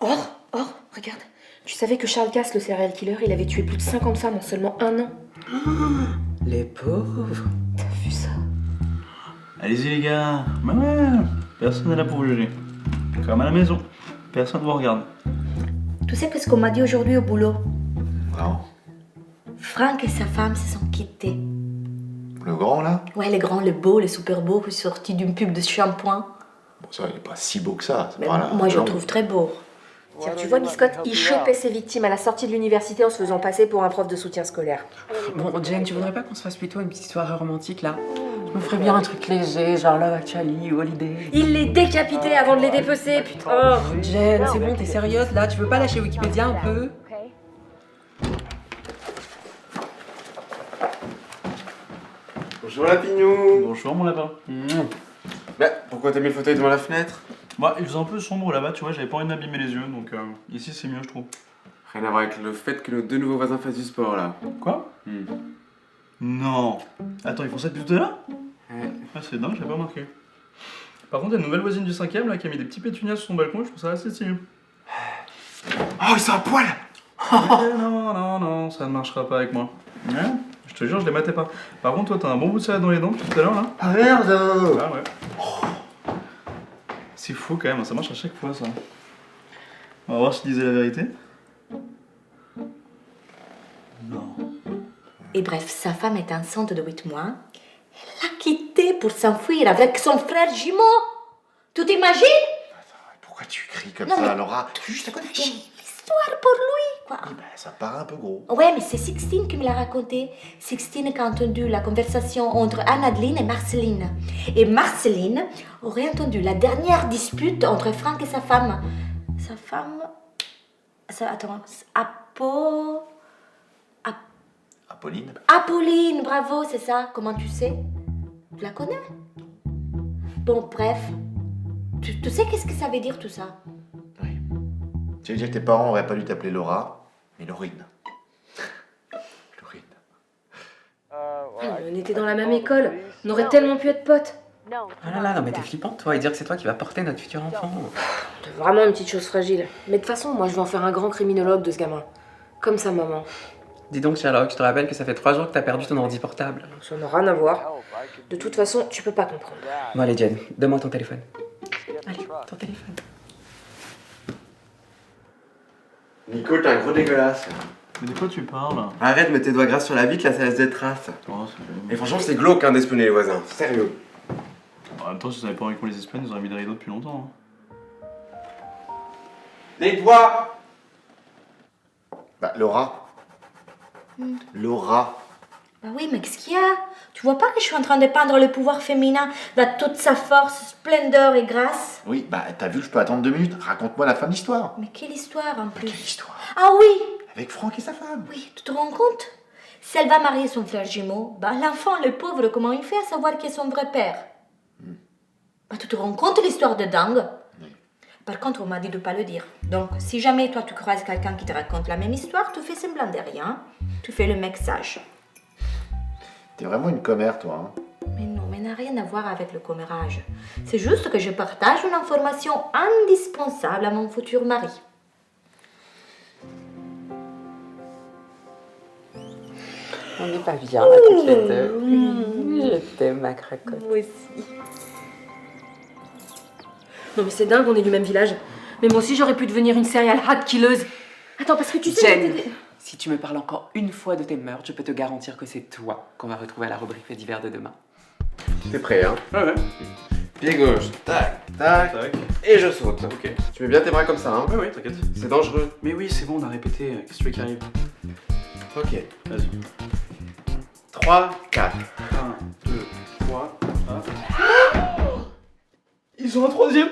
Regarde. Tu savais que Charles Cass, le serial killer, il avait tué plus de 50 femmes en seulement 1 an? Les pauvres. T'as vu ça? Allez-y les gars. Ouais, personne n'est là pour vous juger. Comme à la maison. Personne vous regarde. Tu sais qu'est-ce qu'on m'a dit aujourd'hui au boulot? Non. Franck et sa femme se sont quittés. Le grand, là? Ouais, le grand, le beau, le super beau, sorti d'une pub de shampoing. Bon, ça, il est pas si beau que ça. Mais Pas là. moi, je le Non. trouve très beau. Tiens, tu vois, Biscotte, il chopait ses victimes à la sortie de l'université en se faisant passer pour un prof de soutien scolaire. Bon, Jen, tu voudrais pas qu'on se fasse plutôt une petite soirée romantique là? Je me ferais bien un truc léger, genre Love Actually ou Holiday. Il les décapitait avant de les dépecer, putain. Oh, Jen, c'est bon, t'es sérieuse là? Tu veux pas lâcher Wikipédia un peu? Bonjour Lapignou. Bonjour mon lapin. Mais pourquoi t'as mis le fauteuil devant la fenêtre? Bah, il faisait un peu sombre là-bas, tu vois, j'avais pas envie de m'abîmer les yeux, donc ici c'est mieux, je trouve. Rien à voir avec le fait que nos deux nouveaux voisins fassent du sport là. Quoi? Non. Attends, ils font ça depuis tout à l'heure? Ouais. Ah, c'est dingue, j'avais pas remarqué. Par contre, il y a une nouvelle voisine du 5ème là qui a mis des petits pétunias sur son balcon, je trouve ça assez stylé. Oh, ils sont à poil. Non, ça ne marchera pas avec moi. Ouais, je te jure, je les matais pas. Par contre, toi, t'as un bon bout de salade dans les dents depuis tout à l'heure là. Ah merde! Ah ouais. C'est fou quand même, ça marche à chaque fois ça. On va voir si tu disais la vérité. Non. Et bref, sa femme est enceinte de 8 mois. Elle l'a quitté pour s'enfuir avec son frère jumeau. Tu t'imagines? Pourquoi tu cries comme Non, ça, mais- Laura? Juste à côté. L'histoire pour lui, quoi. Oui, bah, ça paraît un peu gros. Ouais, mais c'est Sixtine qui me l'a raconté. Sixtine qui a entendu la conversation entre Anne-Adeline et Marceline. Et Marceline aurait entendu la dernière dispute entre Franck et sa femme. Sa femme... Attends, Apolline? Apolline, bravo, c'est ça. Comment tu sais? Tu la connais? Bon, bref. Tu sais qu'est-ce que ça veut dire tout ça? Oui. Tu veux dire que tes parents auraient pas dû t'appeler Laura, mais Laurine. Laurine. On était dans la même école, on aurait tellement pu être potes. Ah là là, non mais t'es flippante toi, et dire que c'est toi qui vas porter notre futur enfant. C'est vraiment une petite chose fragile. Mais de toute façon, moi je vais en faire un grand criminologue de ce gamin. Comme sa maman. Dis donc Sherlock, je te rappelle que ça fait 3 jours que t'as perdu ton ordi portable. Ça n'a rien à voir. De toute façon, tu peux pas comprendre. Bon allez Jen, donne-moi ton téléphone. Allez, ton téléphone. Nico, t'es un gros dégueulasse. Mais de quoi tu parles? Arrête, mets tes doigts gras sur la vitre, là ça laisse des traces. Oh, Et franchement, c'est glauque hein, d'espionner les voisins. Sérieux. En même temps, si vous n'avez pas envie qu'on les espionne, ils auraient mis des rideaux depuis longtemps. Les doigts. Bah, Laura. Laura. Bah oui, mais qu'est-ce qu'il y a? Tu vois pas que je suis en train de peindre le pouvoir féminin dans toute sa force, splendeur et grâce? Oui, bah, t'as vu que je peux attendre 2 minutes? Raconte-moi la fin de l'histoire. Mais quelle histoire en Quelle plus? histoire? Ah oui! Avec Franck et sa femme. Oui, tu te rends compte? Si elle va marier son frère jumeau, bah l'enfant, le pauvre, comment il fait à savoir qui est son vrai père? Bah tu te rends compte l'histoire de dingue? Oui. Par contre, on m'a dit de pas le dire. Donc, si jamais toi tu croises quelqu'un qui te raconte la même histoire, tu fais semblant de rien. Tu fais le mec sage. T'es vraiment une commère, toi, hein? Mais non, mais n'a rien à voir avec le commérage. C'est juste que je partage une information indispensable à mon futur mari. On n'est pas bien là toutes les deux. Je t'aime ma cracotte. Moi aussi. Non mais c'est dingue, on est du même village. Mais moi aussi j'aurais pu devenir une serial hat killeuse. Attends, parce que tu sais... Jen, que t'es- si tu me parles encore une fois de tes meurtres, je peux te garantir que c'est toi qu'on va retrouver à la rubrique fait divers de demain. T'es prêt hein? Ouais. Pied gauche, tac, tac, Tac. et je saute. Ok. Tu mets bien tes bras comme ça hein? Ouais, t'inquiète. C'est dangereux. Mais oui, c'est bon, on a répété. Qu'est-ce que tu veux qui arrive? Ok. Vas-y. 3, 4. 1, 2, 3, 1. Ils ont un troisième!